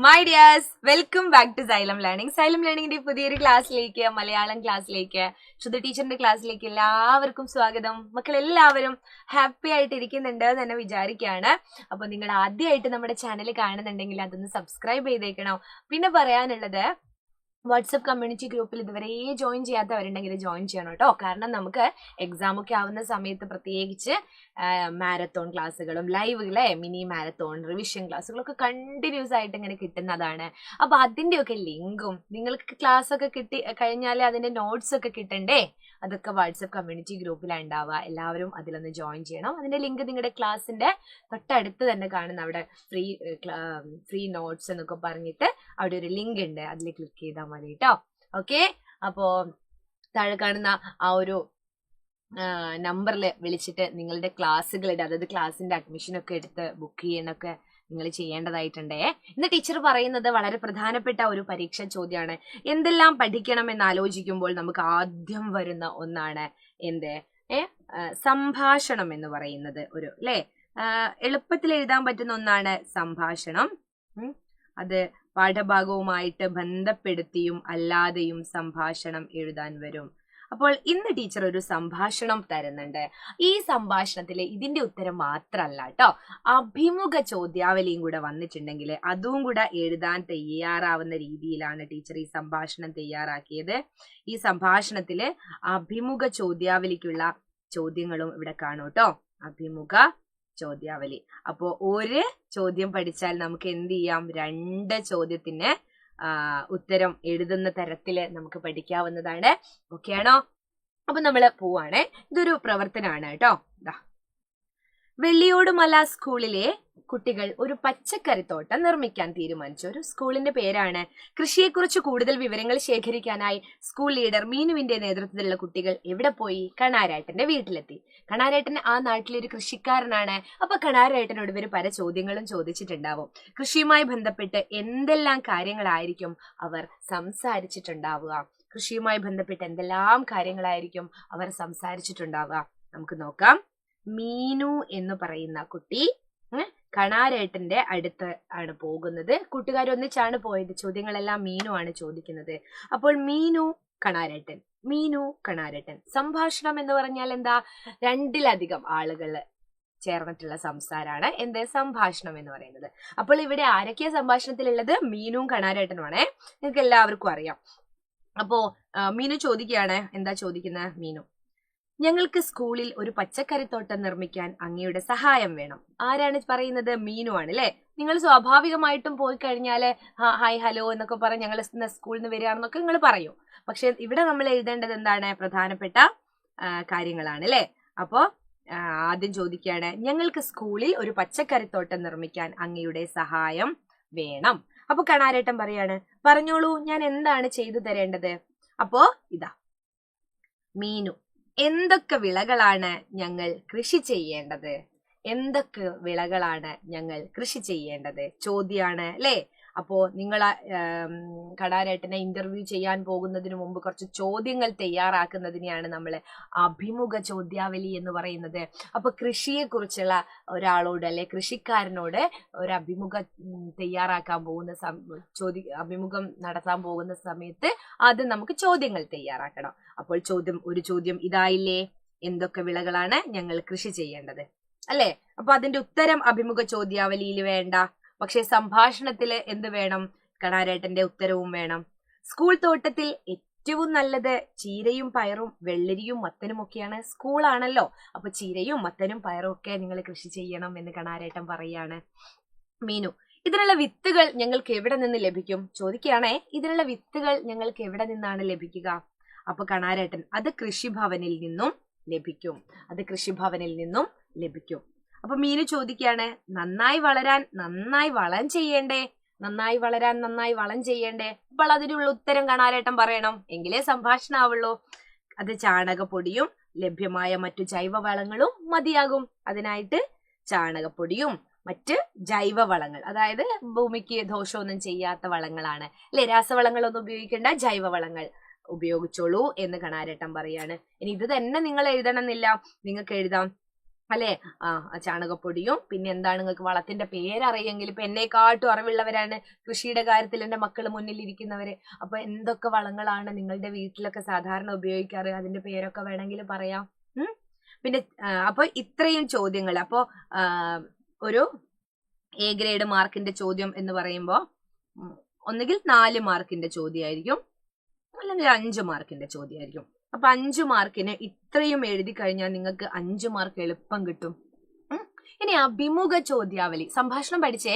My dears, welcome back to Xylem learning. Xylem ലേണിംഗിന്റെ പുതിയൊരു ക്ലാസ്സിലേക്ക്, മലയാളം ക്ലാസ്സിലേക്ക്, ശ്രുതി ടീച്ചറിന്റെ ക്ലാസ്സിലേക്ക് എല്ലാവർക്കും സ്വാഗതം. മക്കൾ എല്ലാവരും ഹാപ്പി ആയിട്ട് ഇരിക്കുന്നുണ്ട് എന്ന് തന്നെ വിചാരിക്കുകയാണ്. അപ്പൊ നിങ്ങൾ ആദ്യമായിട്ട് നമ്മുടെ ചാനൽ കാണുന്നുണ്ടെങ്കിൽ അതൊന്ന് സബ്സ്ക്രൈബ് ചെയ്തേക്കണം. പിന്നെ പറയാനുള്ളത്, വാട്സപ്പ് കമ്മ്യൂണിറ്റി ഗ്രൂപ്പിൽ ഇതുവരെ ജോയിൻ ചെയ്യാത്തവരുണ്ടെങ്കിൽ ജോയിൻ ചെയ്യണം കേട്ടോ. കാരണം നമുക്ക് എക്സാം ഒക്കെ ആവുന്ന സമയത്ത് പ്രത്യേകിച്ച് മാരത്തോൺ ക്ലാസ്സുകളും ലൈവുകളെ മിനി മാരത്തോൺ റിവിഷൻ ക്ലാസ്സുകളൊക്കെ കണ്ടിന്യൂസ് ആയിട്ട് ഇങ്ങനെ കിട്ടുന്നതാണ്. അപ്പൊ അതിന്റെയൊക്കെ ലിങ്കും നിങ്ങൾക്ക് ക്ലാസ് ഒക്കെ കിട്ടി കഴിഞ്ഞാൽ അതിന്റെ നോട്ട്സ് ഒക്കെ കിട്ടണ്ടേ, അതൊക്കെ വാട്സപ്പ് കമ്മ്യൂണിറ്റി ഗ്രൂപ്പിലാണ് ഉണ്ടാവുക. എല്ലാവരും അതിലൊന്ന് ജോയിൻ ചെയ്യണം. അതിന്റെ ലിങ്ക് നിങ്ങളുടെ ക്ലാസ്സിന്റെ തൊട്ടടുത്ത് തന്നെ കാണുന്ന അവിടെ ഫ്രീ നോട്ട്സ് എന്നൊക്കെ പറഞ്ഞിട്ട് അവിടെ ഒരു ലിങ്ക് ഉണ്ട്, അതിൽ ക്ലിക്ക് ചെയ്താൽ മതി കേട്ടോ. ഓക്കെ, അപ്പോ താഴെ കാണുന്ന ആ ഒരു നമ്പറിൽ വിളിച്ചിട്ട് നിങ്ങളുടെ ക്ലാസ്സുകളുടെ, അതായത് ക്ലാസ്സിന്റെ അഡ്മിഷൻ ഒക്കെ എടുത്ത് ബുക്ക് ചെയ്യാനൊക്കെ നിങ്ങൾ ചെയ്യേണ്ടതായിട്ടുണ്ടേ. ഇന്ന് ടീച്ചർ പറയുന്നത് വളരെ പ്രധാനപ്പെട്ട ഒരു പരീക്ഷാ ചോദ്യമാണ്. എന്തെല്ലാം പഠിക്കണം എന്ന് ആലോചിക്കുമ്പോൾ നമുക്ക് ആദ്യം വരുന്ന ഒന്നാണ് സംഭാഷണം എന്ന് പറയുന്നത്. ഒരു എളുപ്പത്തിൽ എഴുതാൻ പറ്റുന്ന ഒന്നാണ് സംഭാഷണം. അത് പാഠഭാഗവുമായിട്ട് ബന്ധപ്പെടുത്തിയും അല്ലാതെയും സംഭാഷണം എഴുതാൻ വരും. അപ്പോൾ ഇന്ന് ടീച്ചർ ഒരു സംഭാഷണം തരുന്നുണ്ട്. ഈ സംഭാഷണത്തിൽ ഇതിന്റെ ഉത്തരം മാത്രമല്ല കേട്ടോ, അഭിമുഖ ചോദ്യാവലിയും കൂടെ വന്നിട്ടുണ്ടെങ്കിൽ അതും കൂടെ എഴുതാൻ തയ്യാറാവുന്ന രീതിയിലാണ് ടീച്ചർ ഈ സംഭാഷണം തയ്യാറാക്കിയത്. ഈ സംഭാഷണത്തില് അഭിമുഖ ചോദ്യാവലിക്കുള്ള ചോദ്യങ്ങളും ഇവിടെ കാണും കേട്ടോ. അഭിമുഖ ചോദ്യാവലി. അപ്പോ ഒരു ചോദ്യം പഠിച്ചാൽ നമുക്ക് എന്ത് ചെയ്യാം, 2 ചോദ്യത്തിന് ഉത്തരം എഴുതുന്ന തരത്തില് നമുക്ക് പഠിക്കാവുന്നതാണ്. ഓക്കെ ആണോ? അപ്പൊ നമ്മള് പോവാണേ. ഇതൊരു പ്രവർത്തനമാണ് കേട്ടോ. വെള്ളിയോടുമല സ്കൂളിലെ കുട്ടികൾ ഒരു പച്ചക്കറിത്തോട്ടം നിർമ്മിക്കാൻ തീരുമാനിച്ചു. ഒരു സ്കൂളിന്റെ പേരാണ്. കൃഷിയെക്കുറിച്ച് കൂടുതൽ വിവരങ്ങൾ ശേഖരിക്കാനായി സ്കൂൾ ലീഡർ മീനുവിന്റെ നേതൃത്വത്തിലുള്ള കുട്ടികൾ എവിടെ പോയി? കണാരേട്ടന്റെ വീട്ടിലെത്തി. കണാരേട്ടൻ ആ നാട്ടിലൊരു കൃഷിക്കാരനാണ്. അപ്പൊ കണാരേട്ടനോട് ഇവർ പല ചോദ്യങ്ങളും ചോദിച്ചിട്ടുണ്ടാവും. കൃഷിയുമായി ബന്ധപ്പെട്ട് എന്തെല്ലാം കാര്യങ്ങളായിരിക്കും അവർ സംസാരിച്ചിട്ടുണ്ടാവുക? കൃഷിയുമായി ബന്ധപ്പെട്ട് എന്തെല്ലാം കാര്യങ്ങളായിരിക്കും അവർ സംസാരിച്ചിട്ടുണ്ടാവുക? നമുക്ക് നോക്കാം. മീനു എന്ന് പറയുന്ന കുട്ടി കണാരേട്ടന്റെ അടുത്ത് ആണ് പോകുന്നത്. കൂട്ടുകാരൊന്നിച്ചാണ് പോയത്. ചോദ്യങ്ങളെല്ലാം മീനു ആണ് ചോദിക്കുന്നത്. അപ്പോൾ മീനു കണാരേട്ടൻ, മീനു കണാരേട്ടൻ. സംഭാഷണം എന്ന് പറഞ്ഞാൽ എന്താ? 2-ലധികം ആളുകൾ ചേർന്നിട്ടുള്ള സംസാരമാണ് സംഭാഷണം എന്ന് പറയുന്നത്. അപ്പോൾ ഇവിടെ ആരൊക്കെയാ സംഭാഷണത്തിലുള്ളത്? മീനുവും കണാരേട്ടനുമാണേ. നിങ്ങൾക്ക് എല്ലാവർക്കും അറിയാം. അപ്പോ മീനു ചോദിക്കുകയാണ്. എന്താ ചോദിക്കുന്നത്? മീനു, ഞങ്ങൾക്ക് സ്കൂളിൽ ഒരു പച്ചക്കറിത്തോട്ടം നിർമ്മിക്കാൻ അങ്ങയുടെ സഹായം വേണം. ആരാണ് പറയുന്നത്? മീനു ആണ് അല്ലെ. നിങ്ങൾ സ്വാഭാവികമായിട്ടും പോയി കഴിഞ്ഞാല് ഹായ് ഹലോ എന്നൊക്കെ പറഞ്ഞ് ഞങ്ങൾ സ്കൂളിൽ നിന്ന് വരികയാണെന്നൊക്കെ നിങ്ങൾ പറയും. പക്ഷെ ഇവിടെ നമ്മൾ എഴുതേണ്ടത് എന്താണ്? പ്രധാനപ്പെട്ട കാര്യങ്ങളാണ് അല്ലെ. അപ്പോ ആദ്യം ചോദിക്കുകയാണ്, ഞങ്ങൾക്ക് സ്കൂളിൽ ഒരു പച്ചക്കറിത്തോട്ടം നിർമ്മിക്കാൻ അങ്ങയുടെ സഹായം വേണം. അപ്പൊ കണാരേട്ടൻ പറയാണ്, പറഞ്ഞോളൂ, ഞാൻ എന്താണ് ചെയ്തു തരേണ്ടത്? അപ്പോ ഇതാ മീനു, എന്തൊക്കെ വിളകളാണ് ഞങ്ങൾ കൃഷി ചെയ്യേണ്ടത്? എന്തൊക്കെ വിളകളാണ് ഞങ്ങൾ കൃഷി ചെയ്യേണ്ടത്? ചോദ്യമാണ് അല്ലേ. അപ്പോ നിങ്ങൾ കണാരേട്ടനെ ഇന്റർവ്യൂ ചെയ്യാൻ പോകുന്നതിന് മുമ്പ് കുറച്ച് ചോദ്യങ്ങൾ തയ്യാറാക്കുന്നതിനെയാണ് നമ്മൾ അഭിമുഖ ചോദ്യാവലി എന്ന് പറയുന്നത്. അപ്പൊ കൃഷിയെ കുറിച്ചുള്ള ഒരാളോട് അല്ലെ കൃഷിക്കാരനോട് ഒരു അഭിമുഖം തയ്യാറാക്കാൻ പോകുന്ന അഭിമുഖം നടത്താൻ പോകുന്ന സമയത്ത് ആദ്യം നമുക്ക് ചോദ്യങ്ങൾ തയ്യാറാക്കണം. അപ്പോൾ ഒരു ചോദ്യം ഇതായില്ലേ, എന്തൊക്കെ വിളകളാണ് ഞങ്ങൾ കൃഷി ചെയ്യേണ്ടത് അല്ലെ. അപ്പൊ അതിന്റെ ഉത്തരം അഭിമുഖ ചോദ്യാവലിയിൽ വേണ്ട. പക്ഷെ സംഭാഷണത്തില് എന്ത് വേണം? കണാരേട്ടന്റെ ഉത്തരവും വേണം. സ്കൂൾ തോട്ടത്തിൽ ഏറ്റവും നല്ലത് ചീരയും പയറും വെള്ളരിയും മത്തനും ഒക്കെയാണ്. സ്കൂളാണല്ലോ, അപ്പൊ ചീരയും മത്തനും പയറും ഒക്കെ നിങ്ങൾ കൃഷി ചെയ്യണം എന്ന് കണാരേട്ടൻ പറയാണ്. മീനു, ഇതിനുള്ള വിത്തുകൾ ഞങ്ങൾക്ക് എവിടെ നിന്ന് ലഭിക്കും? ചോദിക്കുകയാണേ, ഇതിനുള്ള വിത്തുകൾ ഞങ്ങൾക്ക് എവിടെ നിന്നാണ് ലഭിക്കുക? അപ്പൊ കണാരേട്ടൻ, അത് കൃഷിഭവനിൽ നിന്നും ലഭിക്കും. അത് കൃഷിഭവനിൽ നിന്നും ലഭിക്കും. അപ്പൊ മീനു ചോദിക്കുകയാണ്, നന്നായി വളരാൻ നന്നായി വളം ചെയ്യേണ്ടേ? നന്നായി വളരാൻ നന്നായി വളം ചെയ്യേണ്ടേ? അപ്പോൾ അതിനുള്ള ഉത്തരം കണാരേട്ടൻ പറയണം, എങ്കിലേ സംഭാഷണം ആവുള്ളൂ. അത് ചാണകപ്പൊടിയും ലഭ്യമായ മറ്റു ജൈവവളങ്ങളും മതിയാകും. അതിനായിട്ട് ചാണകപ്പൊടിയും മറ്റ് ജൈവവളങ്ങൾ, അതായത് ഭൂമിക്ക് ദോഷമൊന്നും ചെയ്യാത്ത വളങ്ങളാണ് അല്ലെ, രാസവളങ്ങളൊന്നും ഉപയോഗിക്കേണ്ട ജൈവവളങ്ങൾ ഉപയോഗിച്ചോളൂ എന്ന് കണാരേട്ടൻ പറയാണ്. ഇനി ഇത് തന്നെ നിങ്ങൾ എഴുതണമെന്നില്ല, നിങ്ങൾക്ക് എഴുതാം അല്ലെ? ചാണകപ്പൊടിയും പിന്നെ എന്താണ് നിങ്ങൾക്ക് വളത്തിന്റെ പേരറിയെങ്കിൽ ഇപ്പൊ എന്നെക്കാട്ടും അറിവുള്ളവരാണ് കൃഷിയുടെ കാര്യത്തിൽ എന്റെ മക്കൾ മുന്നിലിരിക്കുന്നവര്. അപ്പൊ എന്തൊക്കെ വളങ്ങളാണ് നിങ്ങളുടെ വീട്ടിലൊക്കെ സാധാരണ ഉപയോഗിക്കാറ്, അതിന്റെ പേരൊക്കെ വേണമെങ്കിൽ പറയാം. പിന്നെ അപ്പൊ ഇത്രയും ചോദ്യങ്ങൾ. അപ്പോ ഒരു എ ഗ്രേഡ് മാർക്കിന്റെ ചോദ്യം എന്ന് പറയുമ്പോ ഒന്നുകിൽ 4 മാർക്കിന്റെ ചോദ്യമായിരിക്കും, അല്ലെങ്കിൽ 5 മാർക്കിന്റെ ചോദ്യമായിരിക്കും. അപ്പൊ 5 മാർക്കിന് ഇത്രയും എഴുതി കഴിഞ്ഞാൽ നിങ്ങൾക്ക് 5 മാർക്ക് എളുപ്പം കിട്ടും. ഇനി അഭിമുഖ ചോദ്യാവലി, സംഭാഷണം പഠിച്ചേ,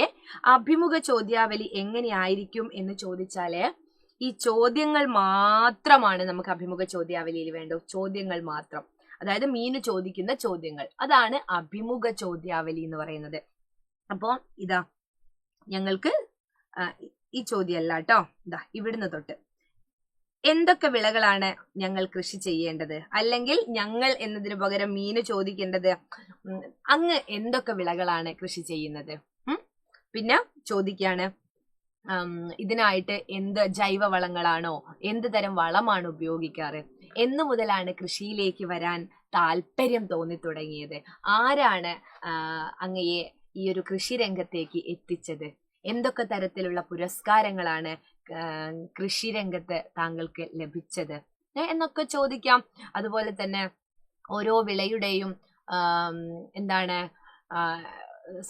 അഭിമുഖ ചോദ്യാവലി എങ്ങനെയായിരിക്കും എന്ന് ചോദിച്ചാല് ഈ ചോദ്യങ്ങൾ മാത്രമാണ് നമുക്ക് അഭിമുഖ ചോദ്യാവലിയിൽ വേണ്ടത്. ചോദ്യങ്ങൾ മാത്രം, അതായത് മീനു ചോദിക്കുന്ന ചോദ്യങ്ങൾ, അതാണ് അഭിമുഖ ചോദ്യാവലി എന്ന് പറയുന്നത്. അപ്പോ ഇതാ ഞങ്ങൾക്ക് ഈ ചോദ്യമല്ല കേട്ടോ, ഇതാ ഇവിടുന്ന് തൊട്ട് എന്തൊക്കെ വിളകളാണ് ഞങ്ങൾ കൃഷി ചെയ്യേണ്ടത്, അല്ലെങ്കിൽ ഞങ്ങൾ എന്നതിന് പകരം മീന് ചോദിക്കേണ്ടത് അങ്ങ് എന്തൊക്കെ വിളകളാണ് കൃഷി ചെയ്യുന്നത്. പിന്നെ ചോദിക്കാണ് ഇതിനായിട്ട് എന്ത് ജൈവവളങ്ങളാണോ എന്ത് തരം വളമാണ് ഉപയോഗിക്കാറ്, എന്നു മുതലാണ് കൃഷിയിലേക്ക് വരാൻ താല്പര്യം തോന്നി തുടങ്ങിയത്, ആരാണ് അങ്ങയെ ഈ ഒരു കൃഷി രംഗത്തേക്ക് എത്തിച്ചത്, എന്തൊക്കെ തരത്തിലുള്ള പുരസ്കാരങ്ങളാണ് കൃഷി രംഗത്ത് താങ്കൾക്ക് ലഭിച്ചത് എന്നൊക്കെ ചോദിക്കാം. അതുപോലെ തന്നെ ഓരോ വിളയുടെയും എന്താണ്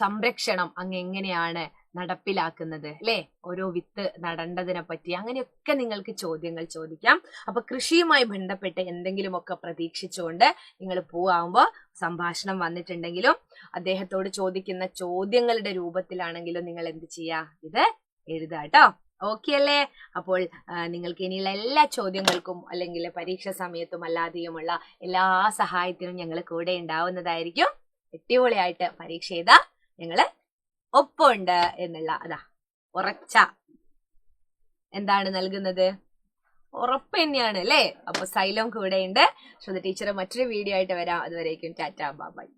സംരക്ഷണം അങ്ങ് എങ്ങനെയാണ് നടപ്പിലാക്കുന്നത്, അല്ലെ? ഓരോ വിത്ത് നടേണ്ടതിനെ പറ്റി അങ്ങനെയൊക്കെ നിങ്ങൾക്ക് ചോദ്യങ്ങൾ ചോദിക്കാം. അപ്പൊ കൃഷിയുമായി ബന്ധപ്പെട്ട് എന്തെങ്കിലുമൊക്കെ പ്രതീക്ഷിച്ചുകൊണ്ട് നിങ്ങൾ പോവാകുമ്പോ സംഭാഷണം വന്നിട്ടുണ്ടെങ്കിലും അദ്ദേഹത്തോട് ചോദിക്കുന്ന ചോദ്യങ്ങളുടെ രൂപത്തിലാണെങ്കിലും നിങ്ങൾ എന്ത് ചെയ്യാ, ഇത് എഴുതാ കേട്ടോ. ഓക്കെ അല്ലേ? അപ്പോൾ നിങ്ങൾക്ക് ഇനിയുള്ള എല്ലാ ചോദ്യങ്ങൾക്കും അല്ലെങ്കിൽ പരീക്ഷ സമയത്തും അല്ലാതെയുമുള്ള എല്ലാ സഹായത്തിനും ഞങ്ങൾ കൂടെ ഉണ്ടാവുന്നതായിരിക്കും. അടിപൊളിയായിട്ട് പരീക്ഷ ചെയ്താ ഞങ്ങള് ഒപ്പമുണ്ട് എന്നുള്ള ഉറച്ച എന്താണ് നൽകുന്നത്, ഉറപ്പ് തന്നെയാണ് അല്ലേ? അപ്പൊ സൈലം കൂടെ ഉണ്ട്. ശ്രുത ടീച്ചർ മറ്റൊരു വീഡിയോ ആയിട്ട് വരാം. അതുവരേക്കും ടാറ്റാ ബൈ.